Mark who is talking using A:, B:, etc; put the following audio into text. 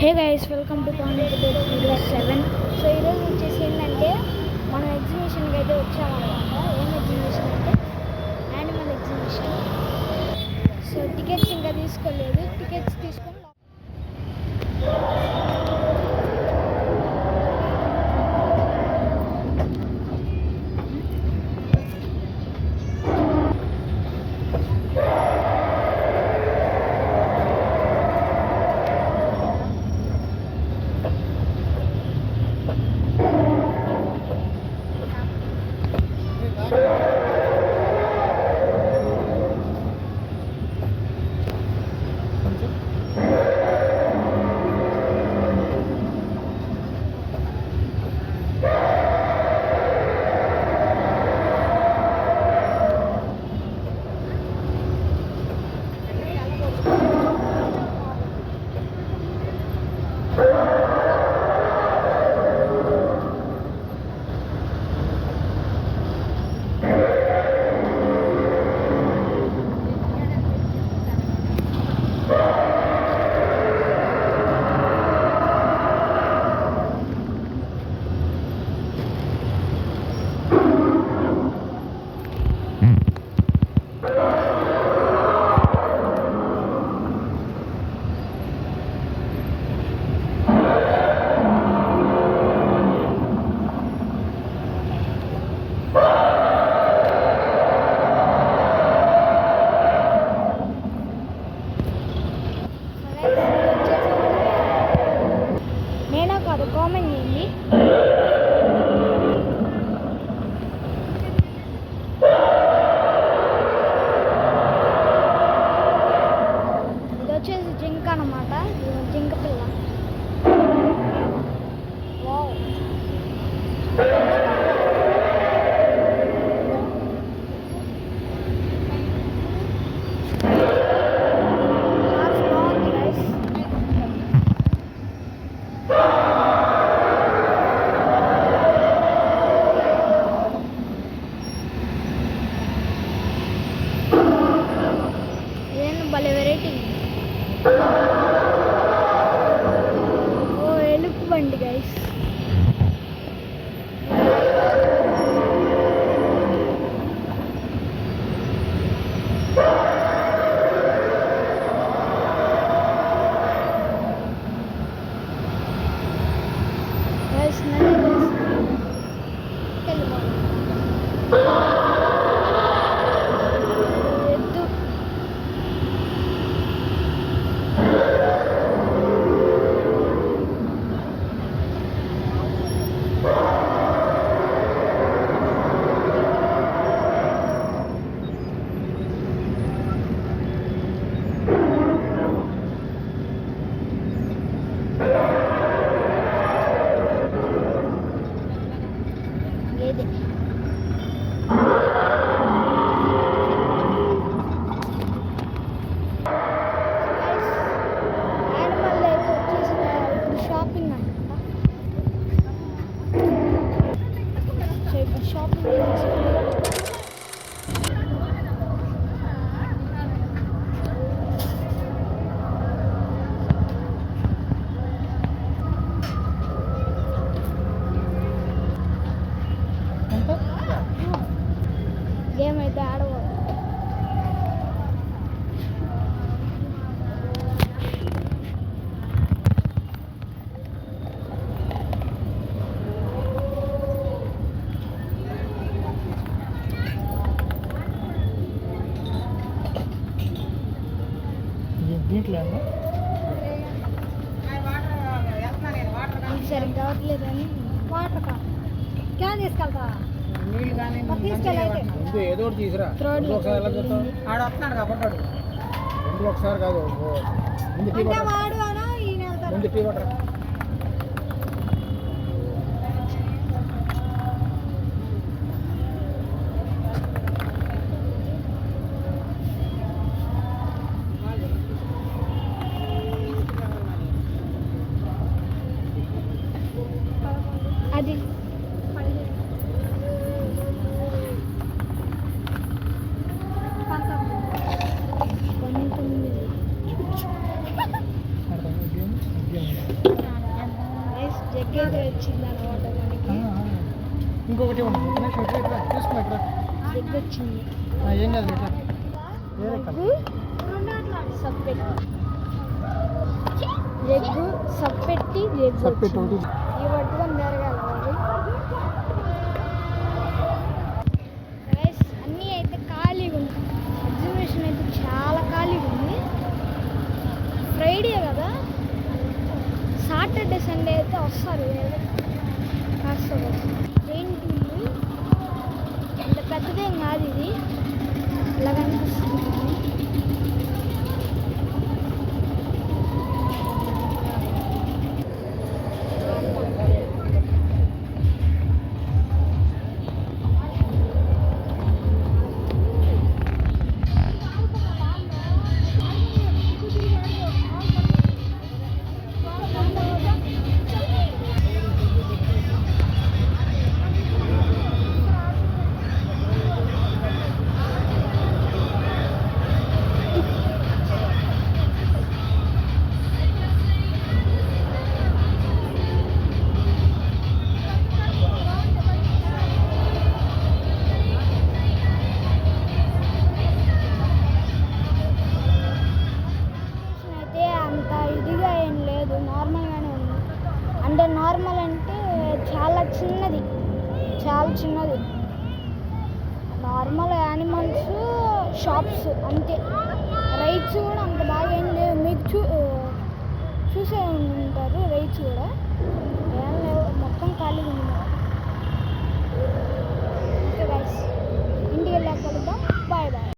A: Hey guys, welcome to video 7. So ఈరోజు వచ్చేసి ఏంటంటే మనం ఎగ్జిబిషన్కి అయితే వచ్చామన్నమాట. ఏం ఎగ్జిబిషన్ అంటే యానిమల్ ఎగ్జిబిషన్. సో టికెట్స్ ఇంకా తీసుకోలేదు, టికెట్స్ తీసుకొని నేనే కాదు కామెంట్ చేయండి. ఇది వచ్చేసి జింక అన్నమాట, జింక పిల్ల. వావ్, బాగుంది గైస్. ఇదేంటి భలే వెరైటీ. ఓ ఎలుపు బండి గైస్. గైస్ ఎద్దు. గేదె. యానిమల్ లైఫ్ వచ్చేసి ఇప్పుడు షాపింగ్ అనమాట. సో ఇప్పుడు షాపింగ్ గేమ్ అయితే ఆడవచ్చు. సరిగ్గా కావట్లేదు అని వాటర్ క్యాన్ తీసుకెళ్తా.
B: నీళ్ళు కానీ ఏదో ఒకటి తీసురా. ఒకసారి ఎలా చెప్తావు? ఆడ వస్తున్నాడు కాబట్టి ముందు ఒకసారి కాదు, ముందు టీ ముందు టీ పట్టరా.
A: అది ఎగ్ అయితే వచ్చింది అనమాట మనకి.
B: ఇంకొకటి ఉంది తీసుకున్నా ఇక్కడ
A: ఎగ్ వచ్చింది.
B: ఏం కాదు ఇట్లా వేరే
A: ఎగ్ సప్పెట్టి ఎగ్
B: సప్పెట్టి ఒకటి
A: ఇవి పట్టుకొని జరగాలి రైస్ అన్నీ అయితే ఖాళీగా ఉంది. ఎగ్జిబిషన్ అయితే చాలా ఖాళీగా ఉంది. ఫ్రైడే కదా, సాటర్డే సండే అయితే వస్తారు కాస్త ఏంటి అంత పెద్దదేం కాదు ఇది, ఇలా కనిపిస్తుంది. అయితే అంత ఇదిగా ఏం లేదు, నార్మల్గానే ఉంది. అంటే నార్మల్ అంటే చాలా చిన్నది, చాలా చిన్నది. నార్మల్ యానిమల్స్ షాప్స్ అంతే. రైడ్స్ కూడా అంత బాగా ఏం లేవు. మీకు చూసే ఉంటారు రైడ్స్ కూడా ఏం లేవు, మొత్తం ఖాళీగా ఉంది. ఓకే గైస్, ఇంటికి వెళ్ళాక కలుద్దాం. Bye bye.